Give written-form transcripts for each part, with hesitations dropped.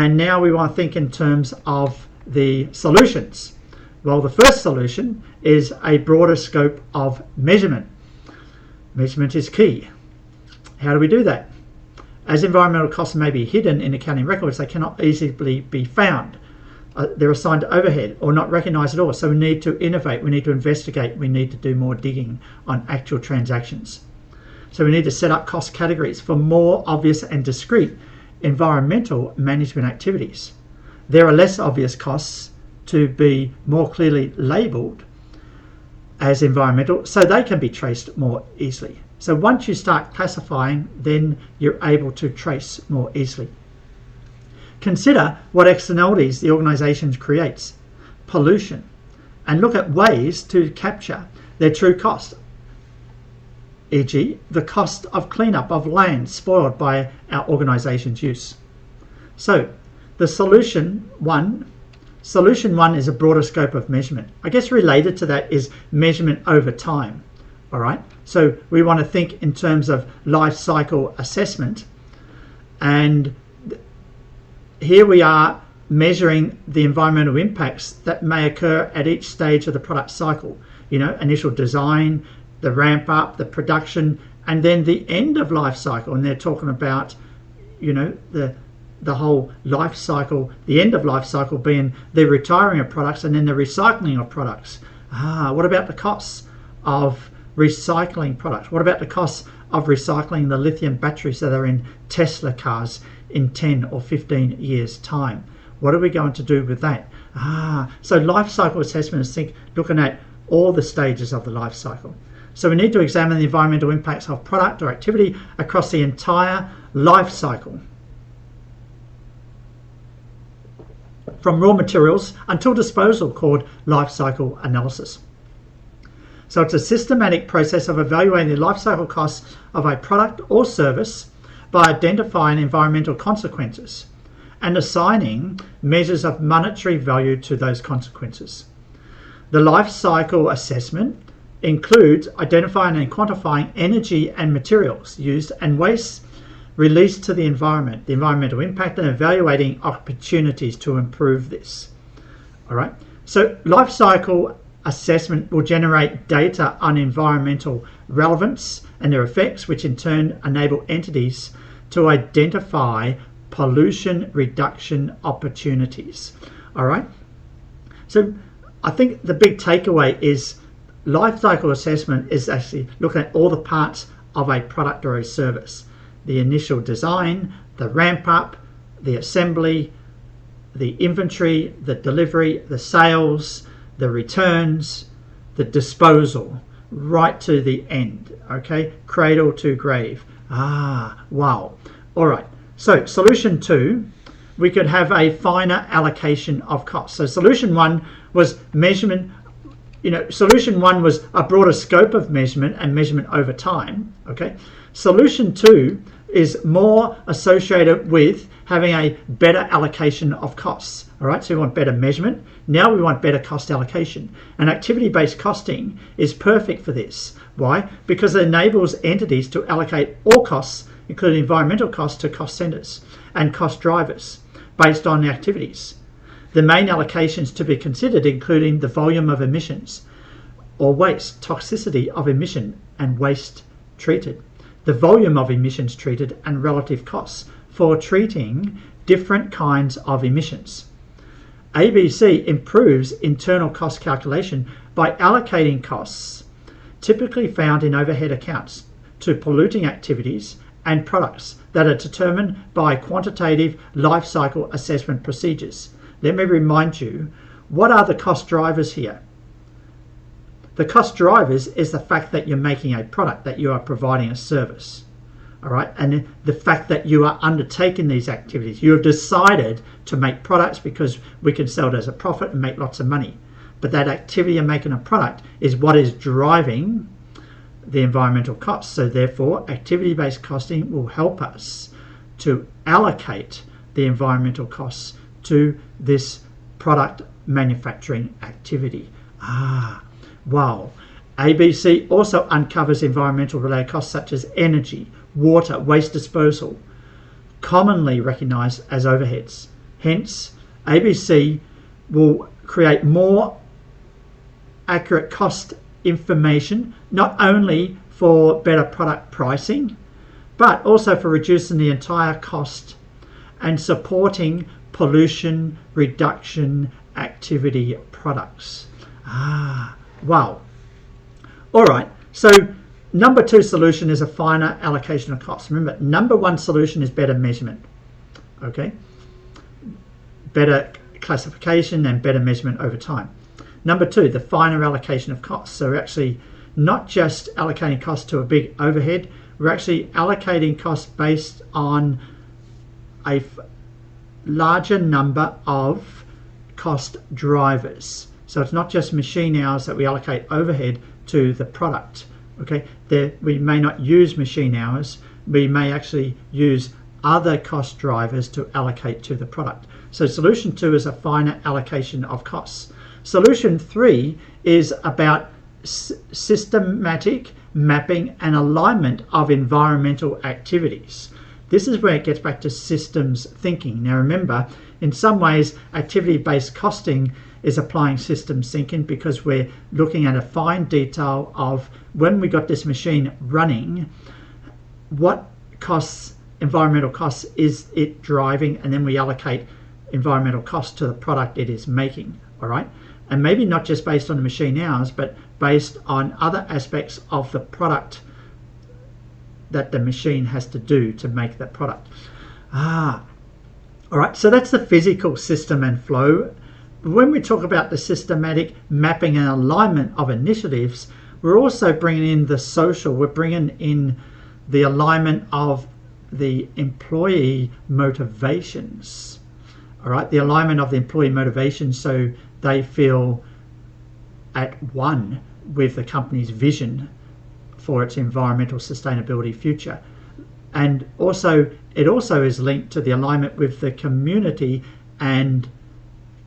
And now we want to think in terms of the solutions. Well, the first solution is a broader scope of measurement. Measurement is key. How do we do that? As environmental costs may be hidden in accounting records, they cannot easily be found. They're assigned to overhead or not recognised at all. So we need to innovate, we need to investigate, we need to do more digging on actual transactions. So we need to set up cost categories for more obvious and discrete environmental management activities. There are less obvious costs to be more clearly labelled as environmental, so they can be traced more easily. So once you start classifying, then you're able to trace more easily. Consider what externalities the organisation creates, pollution, and look at ways to capture their true cost, e.g. the cost of cleanup of land spoiled by our organisation's use. So the solution one is a broader scope of measurement. I guess related to that is measurement over time. All right, so we want to think in terms of life cycle assessment, and here we are measuring the environmental impacts that may occur at each stage of the product cycle. You know, initial design, the ramp up, the production, and then the end of life cycle. And they're talking about, you know, the whole life cycle, the end of life cycle being the retiring of products and then the recycling of products. What about the costs of recycling products? What about the costs of recycling the lithium batteries that are in Tesla cars in 10 or 15 years time? What are we going to do with that? So life cycle assessment is looking at all the stages of the life cycle. So we need to examine the environmental impacts of product or activity across the entire life cycle, from raw materials until disposal, called life cycle analysis. So it's a systematic process of evaluating the life cycle costs of a product or service by identifying environmental consequences and assigning measures of monetary value to those consequences. The life cycle assessment includes identifying and quantifying energy and materials used and waste released to the environment, the environmental impact, and evaluating opportunities to improve this. All right, so life cycle assessment will generate data on environmental relevance and their effects, which in turn enable entities to identify pollution reduction opportunities. All right, so I think the big takeaway is life cycle assessment is actually looking at all the parts of a product or a service: the initial design, the ramp up, the assembly, the inventory, the delivery, the sales, the returns, the disposal, right to the end. Okay, cradle to grave. Wow. All right, so solution 2, we could have a finer allocation of costs. So solution 1 was measurement. Solution 1 was a broader scope of measurement and measurement over time. Okay, solution 2 is more associated with having a better allocation of costs. All right, so we want better measurement. Now we want better cost allocation. And activity-based costing is perfect for this. Why? Because it enables entities to allocate all costs, including environmental costs, to cost centers and cost drivers based on the activities. The main allocations to be considered including the volume of emissions or waste, toxicity of emission and waste treated, the volume of emissions treated, and relative costs for treating different kinds of emissions. ABC improves internal cost calculation by allocating costs typically found in overhead accounts to polluting activities and products that are determined by quantitative life cycle assessment procedures. Let me remind you, what are the cost drivers here? The cost drivers is the fact that you're making a product, that you are providing a service. All right, and the fact that you are undertaking these activities. You have decided to make products because we can sell it as a profit and make lots of money. But that activity of making a product is what is driving the environmental costs. So therefore, activity-based costing will help us to allocate the environmental costs to this product manufacturing activity. Wow. ABC also uncovers environmental related costs such as energy, water, waste disposal, commonly recognized as overheads. Hence, ABC will create more accurate cost information, not only for better product pricing, but also for reducing the entire cost and supporting pollution reduction activity products. Wow. All right, so number 2 solution is a finer allocation of costs. Remember, number 1 solution is better measurement. Okay, better classification and better measurement over time. Number 2, the finer allocation of costs. So we're actually not just allocating costs to a big overhead, we're actually allocating costs based on a larger number of cost drivers. So it's not just machine hours that we allocate overhead to the product. Okay, we may not use machine hours, we may actually use other cost drivers to allocate to the product. So solution 2 is a finer allocation of costs. Solution 3 is about systematic mapping and alignment of environmental activities. This is where it gets back to systems thinking. Now remember, in some ways, activity-based costing is applying systems thinking because we're looking at a fine detail of when we got this machine running, what costs, environmental costs, is it driving, and then we allocate environmental costs to the product it is making. All right, and maybe not just based on the machine hours, but based on other aspects of the product that the machine has to do to make that product. All right, so that's the physical system and flow. When we talk about the systematic mapping and alignment of initiatives, we're also bringing in the social. We're bringing in the alignment of the employee motivations. All right, the alignment of the employee motivations so they feel at one with the company's vision for its environmental sustainability future. And also, it also is linked to the alignment with the community and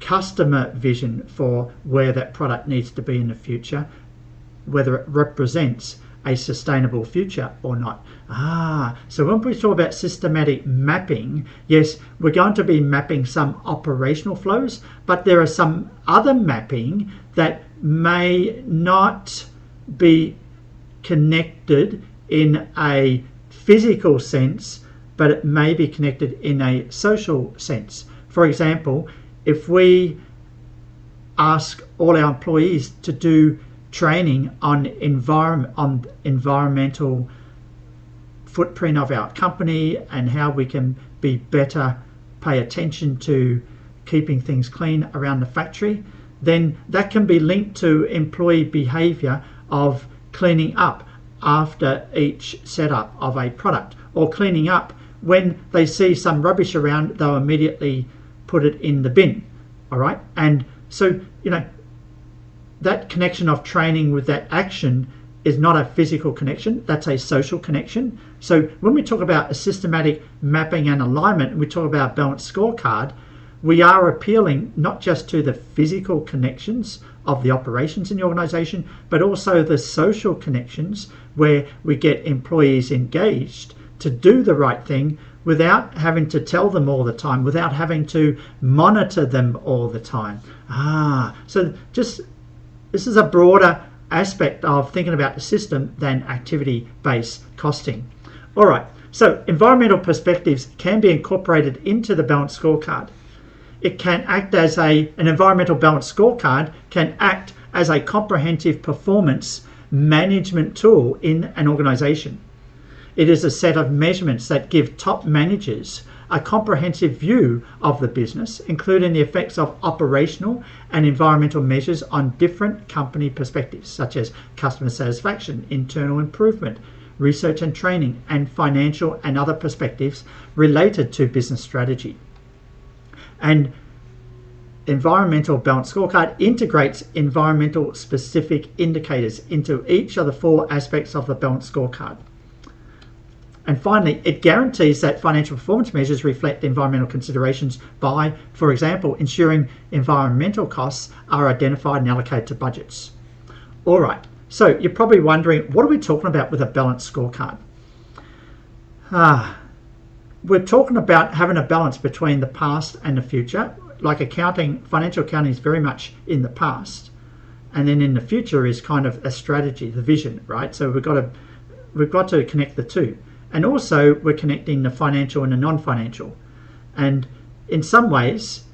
customer vision for where that product needs to be in the future, whether it represents a sustainable future or not. So when we talk about systematic mapping, yes, we're going to be mapping some operational flows, but there are some other mapping that may not be connected in a physical sense, but it may be connected in a social sense. For example, if we ask all our employees to do training on environmental footprint of our company and how we can be better, pay attention to keeping things clean around the factory, then that can be linked to employee behavior of cleaning up after each setup of a product, or cleaning up when they see some rubbish around, they'll immediately put it in the bin. All right, and so that connection of training with that action is not a physical connection, that's a social connection. So when we talk about a systematic mapping and alignment, and we talk about a balanced scorecard, we are appealing not just to the physical connections of the operations in the organization, but also the social connections where we get employees engaged to do the right thing without having to tell them all the time, without having to monitor them all the time. So just this is a broader aspect of thinking about the system than activity-based costing. All right, so environmental perspectives can be incorporated into the balanced scorecard. It can act as an environmental balanced scorecard can act as a comprehensive performance management tool in an organization. It is a set of measurements that give top managers a comprehensive view of the business, including the effects of operational and environmental measures on different company perspectives, such as customer satisfaction, internal improvement, research and training, and financial and other perspectives related to business strategy. And environmental balanced scorecard integrates environmental specific indicators into each of the 4 aspects of the balanced scorecard. And finally, it guarantees that financial performance measures reflect environmental considerations by, for example, ensuring environmental costs are identified and allocated to budgets. All right, so you're probably wondering, what are we talking about with a balanced scorecard? we're talking about having a balance between the past and the future. Like accounting, financial accounting is very much in the past, and then in the future is kind of a strategy, the vision, right? So we've got to connect the two, and also we're connecting the financial and the non-financial. And in some ways,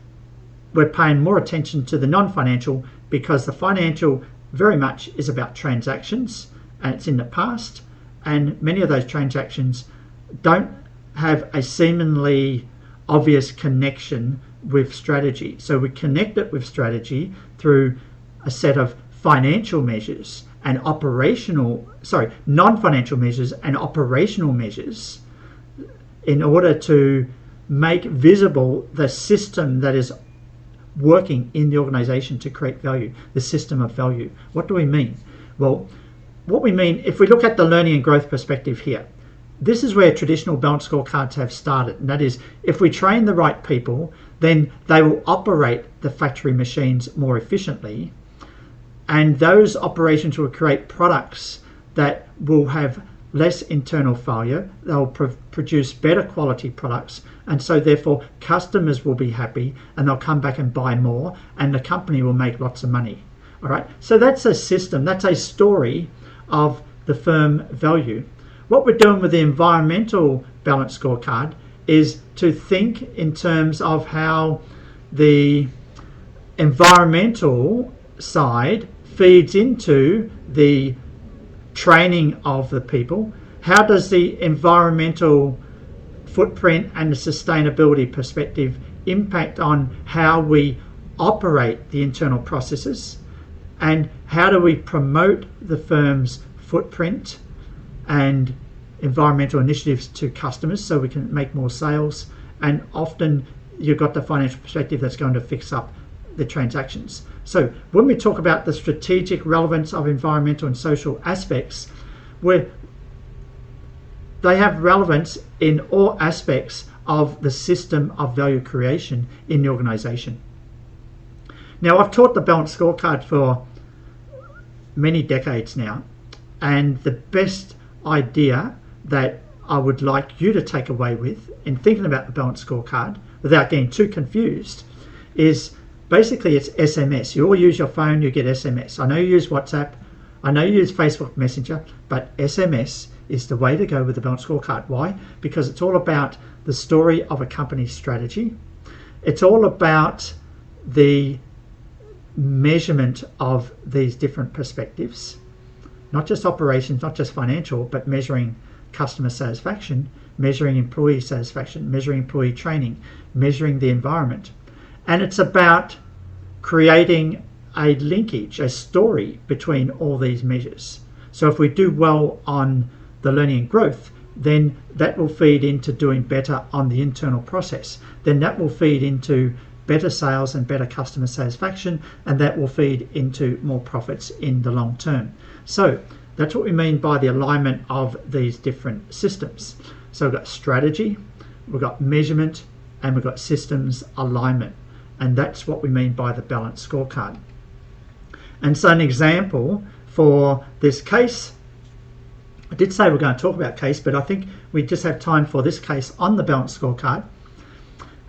we're paying more attention to the non-financial because the financial very much is about transactions, and it's in the past, and many of those transactions don't have a seemingly obvious connection with strategy. So we connect it with strategy through a set of financial measures and non-financial measures and operational measures in order to make visible the system that is working in the organization to create value, the system of value. What do we mean? Well, what we mean, if we look at the learning and growth perspective here, this is where traditional balanced scorecards have started. And that is, if we train the right people, then they will operate the factory machines more efficiently. And those operations will create products that will have less internal failure. They'll produce better quality products. And so therefore, customers will be happy and they'll come back and buy more, and the company will make lots of money. All right. So that's a system, that's a story of the firm value. What we're doing with the environmental balance scorecard is to think in terms of how the environmental side feeds into the training of the people. How does the environmental footprint and the sustainability perspective impact on how we operate the internal processes, and how do we promote the firm's footprint and environmental initiatives to customers so we can make more sales? And often you've got the financial perspective that's going to fix up the transactions. So when we talk about the strategic relevance of environmental and social aspects, where they have relevance in all aspects of the system of value creation in the organization. Now, I've taught the balanced scorecard for many decades now, and the best idea that I would like you to take away with in thinking about the balanced scorecard without getting too confused is basically it's SMS. You all use your phone, you get SMS. I know you use WhatsApp, I know you use Facebook Messenger, but SMS is the way to go with the balanced scorecard. Why? Because it's all about the story of a company's strategy. It's all about the measurement of these different perspectives, not just operations, not just financial, but measuring customer satisfaction, measuring employee satisfaction, measuring employee training, measuring the environment. And it's about creating a linkage, a story between all these measures. So if we do well on the learning and growth, then that will feed into doing better on the internal process. Then that will feed into better sales and better customer satisfaction, and that will feed into more profits in the long term. So that's what we mean by the alignment of these different systems. So we've got strategy, we've got measurement, and we've got systems alignment. And that's what we mean by the balanced scorecard. And so an example for this case, I did say we're going to talk about case, but I think we just have time for this case on the balanced scorecard.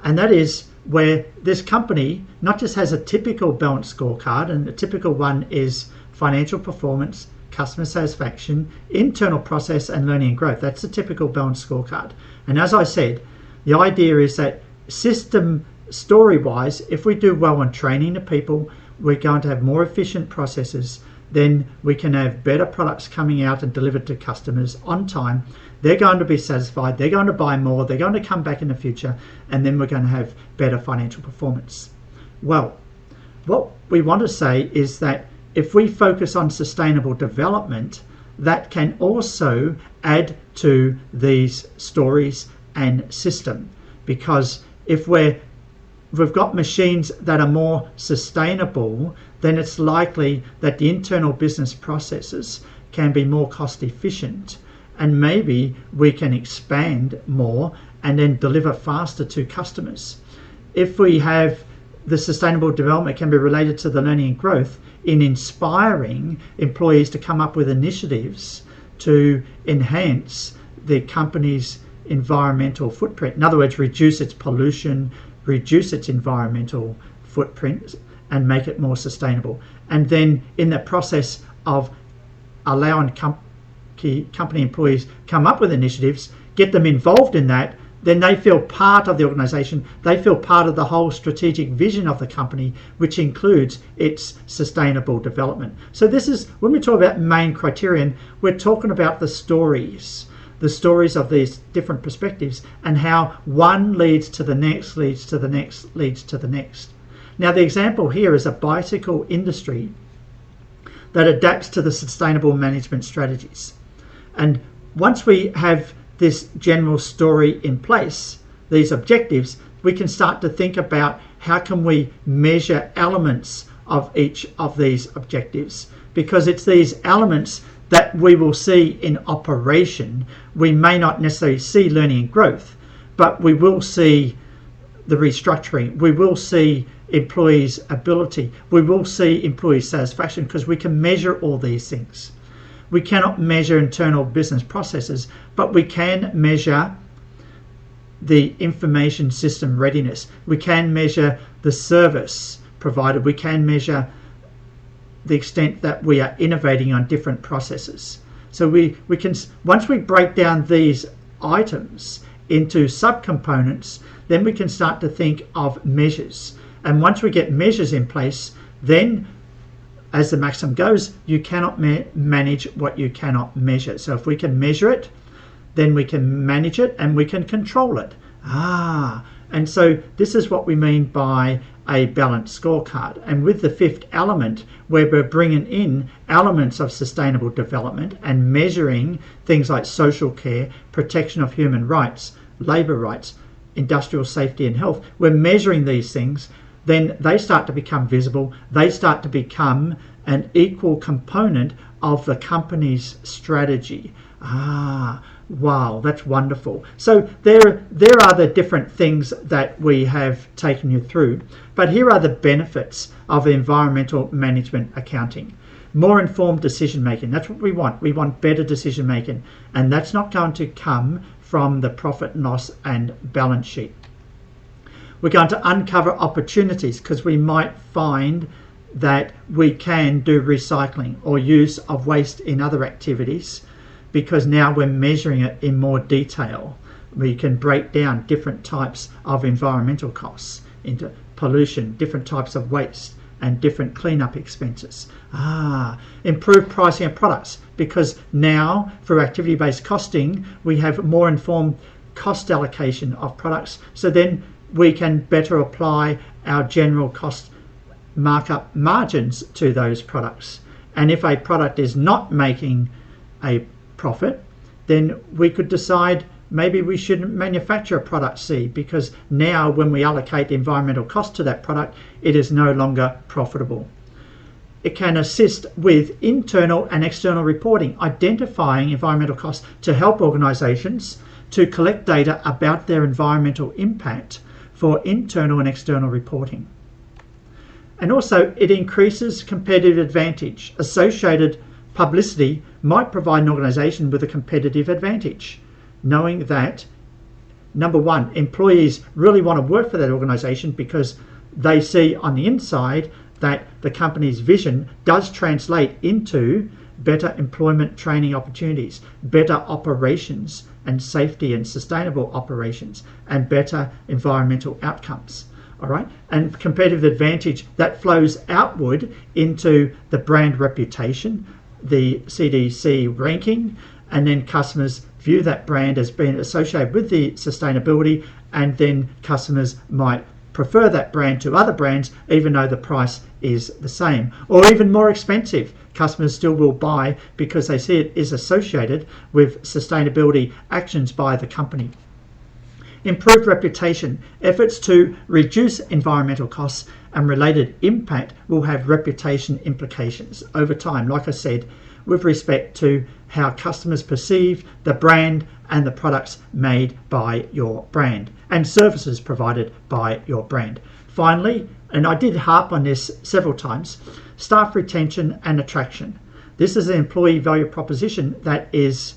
And that is where this company not just has a typical balanced scorecard, and the typical one is financial performance, customer satisfaction, internal process, and learning and growth. That's the typical balanced scorecard. And as I said, the idea is that system story-wise, if we do well on training the people, we're going to have more efficient processes. Then we can have better products coming out and delivered to customers on time. They're going to be satisfied, they're going to buy more, they're going to come back in the future, and then we're going to have better financial performance. Well, what we want to say is that if we focus on sustainable development, that can also add to these stories and system, because if we've got machines that are more sustainable, then it's likely that the internal business processes can be more cost efficient, and maybe we can expand more and then deliver faster to customers. If we have the sustainable development can be related to the learning and growth in inspiring employees to come up with initiatives to enhance the company's environmental footprint. In other words, reduce its pollution, reduce its environmental footprint, and make it more sustainable. And then in the process of allowing company employees come up with initiatives, get them involved in that, then they feel part of the organization. They feel part of the whole strategic vision of the company, which includes its sustainable development. So this is, when we talk about main criterion, we're talking about the stories of these different perspectives and how one leads to the next, leads to the next, leads to the next. Now the example here is a bicycle industry that adapts to the sustainable management strategies. And once we have this general story in place, these objectives, we can start to think about how can we measure elements of each of these objectives, because it's these elements that we will see in operation. We may not necessarily see learning and growth, but we will see the restructuring, we will see employees' ability, we will see employee satisfaction, because we can measure all these things. We cannot measure internal business processes, but we can measure the information system readiness. We can measure the service provided. We can measure the extent that we are innovating on different processes. So we can, once we break down these items into subcomponents, then we can start to think of measures. And once we get measures in place, then as the maxim goes, you cannot manage what you cannot measure. So if we can measure it, then we can manage it and we can control it. And so this is what we mean by a balanced scorecard. And with the fifth element, where we're bringing in elements of sustainable development and measuring things like social care, protection of human rights, labour rights, industrial safety and health, we're measuring these things, then they start to become visible. They start to become an equal component of the company's strategy. Wow, that's wonderful. So there are the different things that we have taken you through, but here are the benefits of environmental management accounting. More informed decision making, that's what we want. We want better decision making, and that's not going to come from the profit and loss and balance sheet. We're going to uncover opportunities, because we might find that we can do recycling or use of waste in other activities, because now we're measuring it in more detail. We can break down different types of environmental costs into pollution, different types of waste, and different cleanup expenses. Improve pricing of products, because now for activity-based costing, we have more informed cost allocation of products. So then we can better apply our general cost markup margins to those products. And if a product is not making a profit, then we could decide maybe we shouldn't manufacture a product C, because now when we allocate the environmental cost to that product, it is no longer profitable. It can assist with internal and external reporting, identifying environmental costs to help organisations to collect data about their environmental impact for internal and external reporting. And also it increases competitive advantage. Associated publicity might provide an organisation with a competitive advantage, knowing that, number one, employees really want to work for that organisation because they see on the inside that the company's vision does translate into better employment training opportunities, better operations and safety and sustainable operations, and better environmental outcomes. All right, and competitive advantage that flows outward into the brand reputation, the CDC ranking, and then customers view that brand as being associated with the sustainability, and then customers might prefer that brand to other brands even though the price is the same, or even more expensive. Customers still will buy because they see it is associated with sustainability actions by the company. Improved reputation. Efforts to reduce environmental costs and related impact will have reputation implications over time, like I said, with respect to how customers perceive the brand and the products made by your brand and services provided by your brand. Finally, and I did harp on this several times, staff retention and attraction. This is an employee value proposition that is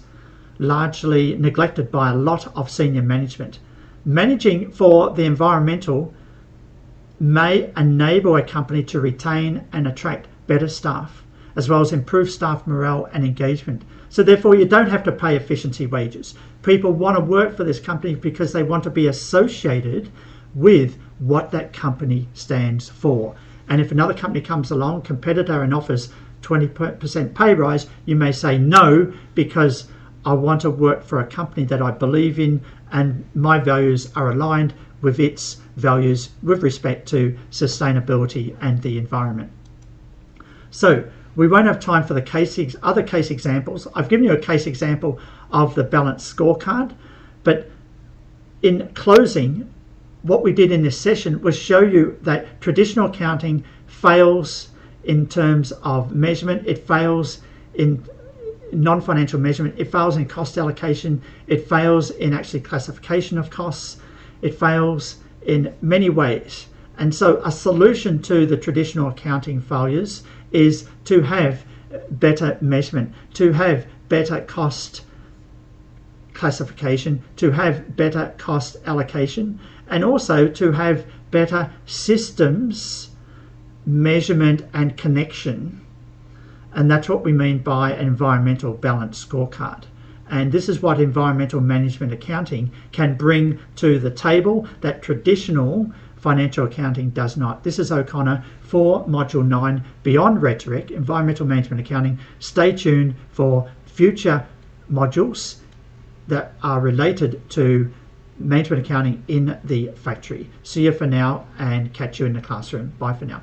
largely neglected by a lot of senior management. Managing for the environmental may enable a company to retain and attract better staff, as well as improve staff morale and engagement. So therefore, you don't have to pay efficiency wages. People want to work for this company because they want to be associated with what that company stands for. And if another company comes along, competitor, and offers 20% pay rise, you may say no, because I want to work for a company that I believe in and my values are aligned with its values with respect to sustainability and the environment. So we won't have time for the other case examples. I've given you a case example of the balanced scorecard, but in closing, what we did in this session was show you that traditional accounting fails in terms of measurement. It fails in non-financial measurement. It fails in cost allocation. It fails in actually classification of costs. It fails in many ways. And so a solution to the traditional accounting failures is to have better measurement, to have better cost classification, to have better cost allocation, and also to have better systems, measurement and connection. And that's what we mean by an environmental balanced scorecard. And this is what environmental management accounting can bring to the table that traditional financial accounting does not. This is O'Connor for Module 9, Beyond Rhetoric, Environmental Management Accounting. Stay tuned for future modules that are related to management accounting in the factory. See you for now and catch you in the classroom. Bye for now.